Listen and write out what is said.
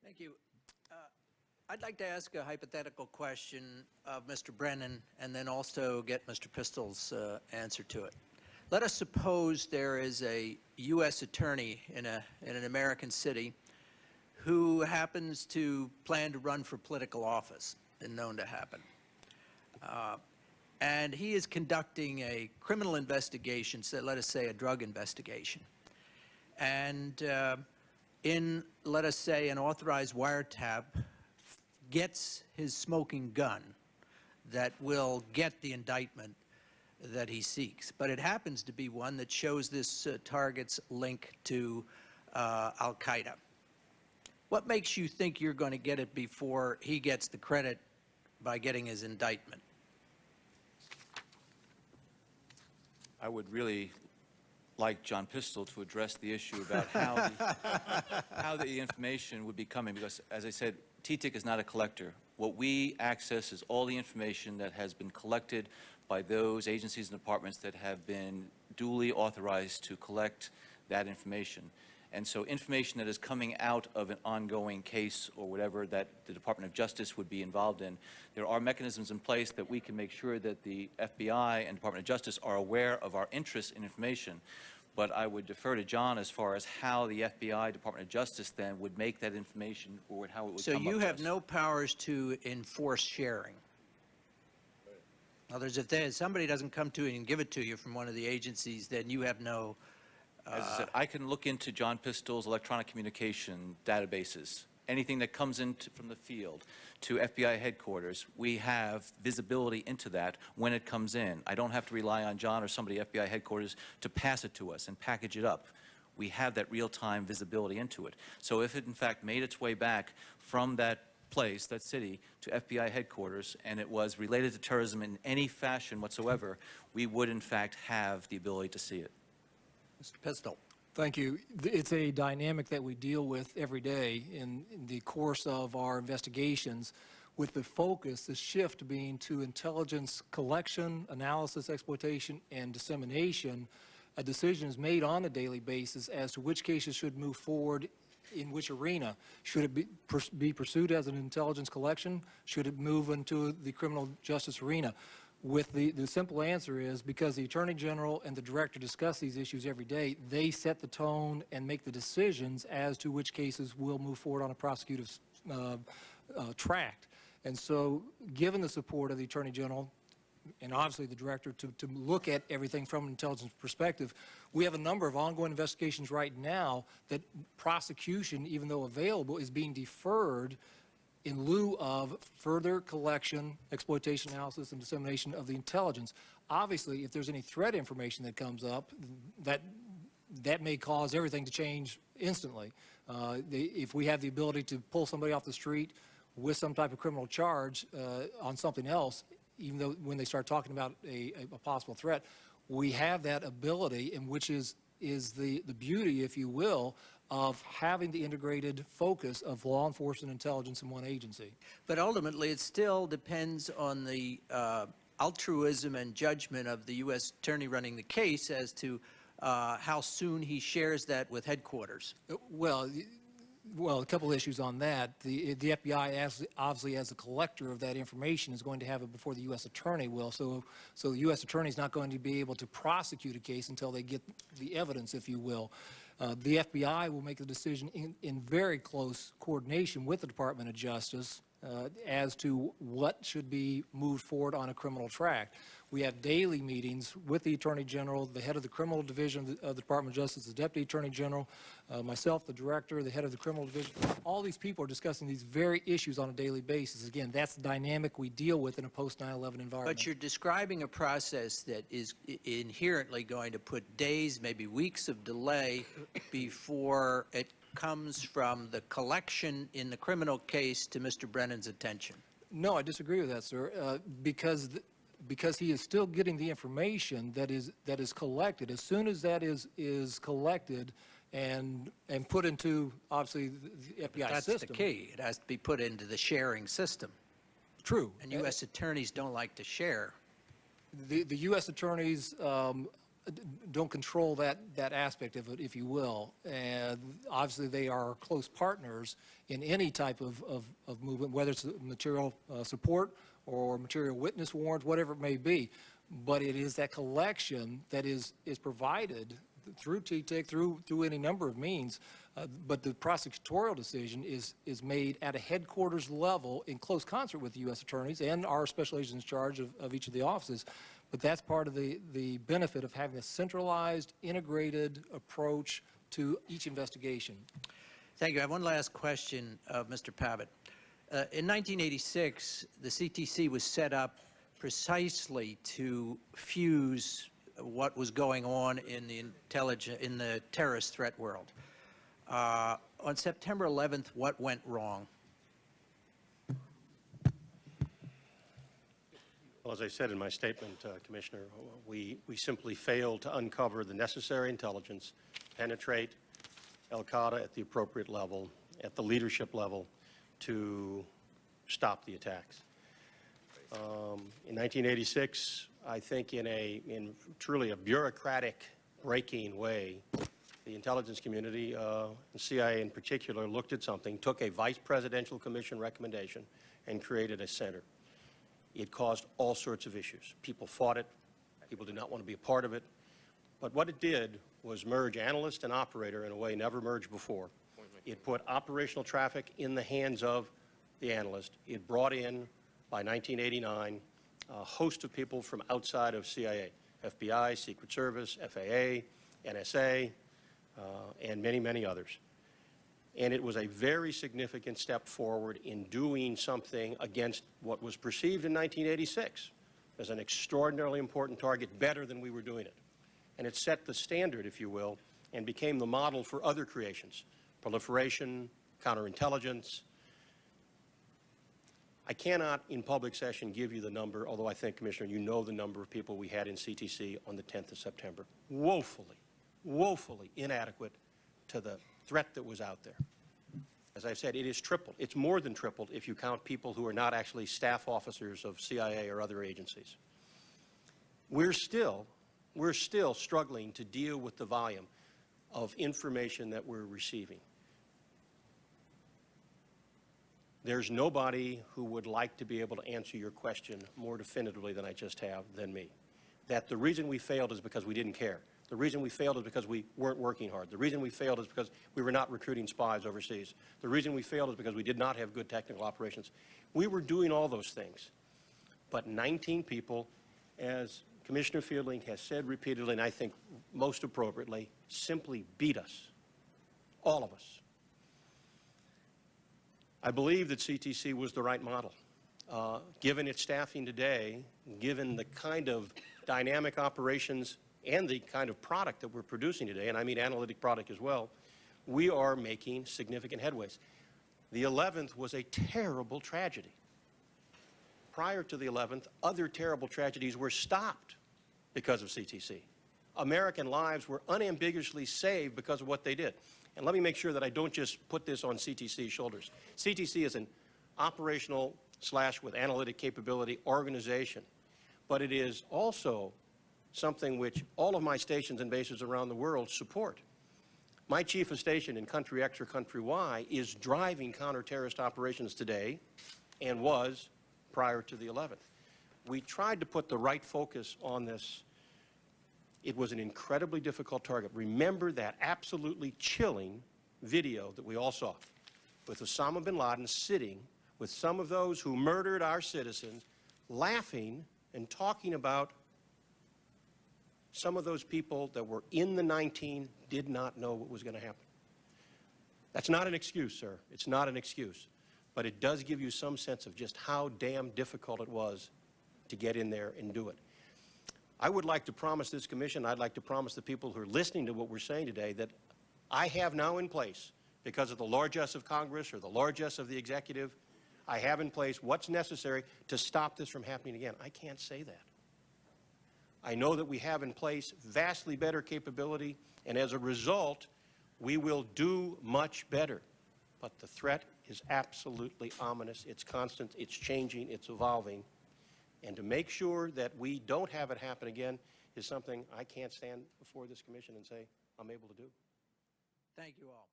Thank you. I'd like to ask a hypothetical question of Mr. Brennan and then also get Mr. Pistole's answer to it. Let us suppose there is a U.S. attorney in an American city who happens to plan to run for political office, been known to happen. And he is conducting a criminal investigation, so let us say a drug investigation. And in, let us say, an authorized wiretap, gets his smoking gun that will get the indictment that he seeks. But it happens to be one that shows this target's link to Al-Qaeda. What makes you think you're going to get it before he gets the credit by getting his indictment? I would really like John Pistole to address the issue about how the information would be coming, because, as I said, TTIC is not a collector. What we access is all the information that has been collected by those agencies and departments that have been duly authorized to collect that information. And so information that is coming out of an ongoing case or whatever that the Department of Justice would be involved in, there are mechanisms in place that we can make sure that the FBI and Department of Justice are aware of our interest in information. But I would defer to John as far as how the FBI, Department of Justice, then would make that information or how it would come up to us. So you have no powers to enforce sharing? In other words, if somebody doesn't come to you and give it to you from one of the agencies, then you have no... As I said, I can look into John Pistole's electronic communication databases. Anything that comes in from the field to FBI headquarters, we have visibility into that when it comes in. I don't have to rely on John or somebody at FBI headquarters to pass it to us and package it up. We have that real-time visibility into it. So if it, in fact, made its way back from that place, that city, to FBI headquarters, and it was related to terrorism in any fashion whatsoever, we would, in fact, have the ability to see it. Mr. Pistole. Thank you. It's a dynamic that we deal with every day in the course of our investigations, with the focus, the shift being to intelligence collection, analysis, exploitation, and dissemination. A decision is made on a daily basis as to which cases should move forward in which arena. Should it be pursued as an intelligence collection? Should it move into the criminal justice arena? With the simple answer is because the Attorney General and the Director discuss these issues every day, they set the tone and make the decisions as to which cases will move forward on a prosecutive track. And so given the support of the Attorney General and obviously the Director to look at everything from an intelligence perspective, we have a number of ongoing investigations right now that prosecution, even though available, is being deferred in lieu of further collection, exploitation, analysis, and dissemination of the intelligence. Obviously, if there's any threat information that comes up, that may cause everything to change instantly. If we have the ability to pull somebody off the street with some type of criminal charge on something else, even though when they start talking about a possible threat, we have that ability, and which is the beauty, if you will, of having the integrated focus of law enforcement intelligence in one agency. But ultimately, it still depends on the altruism and judgment of the U.S. attorney running the case as to how soon he shares that with headquarters. Well, a couple issues on that. The FBI, obviously, as the collector of that information, is going to have it before the U.S. attorney will. So the U.S. attorney is not going to be able to prosecute a case until they get the evidence, if you will. The FBI will make the decision in very close coordination with the Department of Justice as to what should be moved forward on a criminal track. We have daily meetings with the Attorney General, the head of the criminal division of the Department of Justice, the Deputy Attorney General, myself, the Director, the head of the criminal division. All these people are discussing these very issues on a daily basis. Again, that's the dynamic we deal with in a post-9/11 environment. But you're describing a process that is inherently going to put days, maybe weeks of delay before it comes from the collection in the criminal case to Mr. Brennan's attention. No, I disagree with that, sir, because he is still getting the information that is collected. As soon as that is collected and put into, obviously, the FBI That's system. the key. It has to be put into the sharing system. True. And U.S. attorneys don't like to share. The U.S. attorneys don't control that aspect of it, if you will. And obviously, they are close partners in any type of movement, whether it's material support or material witness warrants, whatever it may be. But it is that collection that is provided through TTIC, through any number of means. But the prosecutorial decision is made at a headquarters level in close concert with the U.S. attorneys and our special agents in charge of each of the offices. But that's part of the benefit of having a centralized, integrated approach to each investigation. Thank you. I have one last question of Mr. Pavitt. In 1986, the CTC was set up precisely to fuse what was going on in the terrorist threat world. On September 11th, what went wrong? Well, as I said in my statement, Commissioner, we simply failed to uncover the necessary intelligence, penetrate al-Qaeda at the appropriate level, at the leadership level, to stop the attacks. In 1986, I think in truly a bureaucratic, breaking way, the intelligence community, the CIA in particular, looked at something, took a vice presidential commission recommendation, and created a center. It caused all sorts of issues. People fought it. People did not want to be a part of it. But what it did was merge analyst and operator in a way never merged before. It put operational traffic in the hands of the analyst. It brought in, by 1989, a host of people from outside of CIA, FBI, Secret Service, FAA, NSA, and many, many others. And it was a very significant step forward in doing something against what was perceived in 1986 as an extraordinarily important target, better than we were doing it. And it set the standard, if you will, and became the model for other creations, proliferation, counterintelligence. I cannot, in public session, give you the number, although I think, Commissioner, you know the number of people we had in CTC on the 10th of September. Woefully inadequate to the threat that was out there. As I've said, it is tripled. It's more than tripled if you count people who are not actually staff officers of CIA or other agencies. We're still struggling to deal with the volume of information that we're receiving. There's nobody who would like to be able to answer your question more definitively than I just have than me. That the reason we failed is because we didn't care. The reason we failed is because we weren't working hard. The reason we failed is because we were not recruiting spies overseas. The reason we failed is because we did not have good technical operations. We were doing all those things. But 19 people, as Commissioner Fielding has said repeatedly, and I think most appropriately, simply beat us, all of us. I believe that CTC was the right model. Given its staffing today, given the kind of dynamic operations and the kind of product that we're producing today, and I mean analytic product as well, we are making significant headways. The 11th was a terrible tragedy. Prior to the 11th, other terrible tragedies were stopped because of CTC. American lives were unambiguously saved because of what they did. And let me make sure that I don't just put this on CTC's shoulders. CTC is an operational / with analytic capability organization, but it is also something which all of my stations and bases around the world support. My chief of station in country X or country Y is driving counter-terrorist operations today and was prior to the 11th. We tried to put the right focus on this. It was an incredibly difficult target. Remember that absolutely chilling video that we all saw with Osama bin Laden sitting with some of those who murdered our citizens, laughing and talking about some of those people that were in the 19 did not know what was going to happen. That's not an excuse, sir. It's not an excuse. But it does give you some sense of just how damn difficult it was to get in there and do it. I would like to promise this commission, I'd like to promise the people who are listening to what we're saying today, that I have now in place, because of the largesse of Congress or the largesse of the executive, I have in place what's necessary to stop this from happening again. I can't say that. I know that we have in place vastly better capability, and as a result, we will do much better. But the threat is absolutely ominous. It's constant, it's changing, it's evolving. And to make sure that we don't have it happen again is something I can't stand before this commission and say I'm able to do. Thank you all.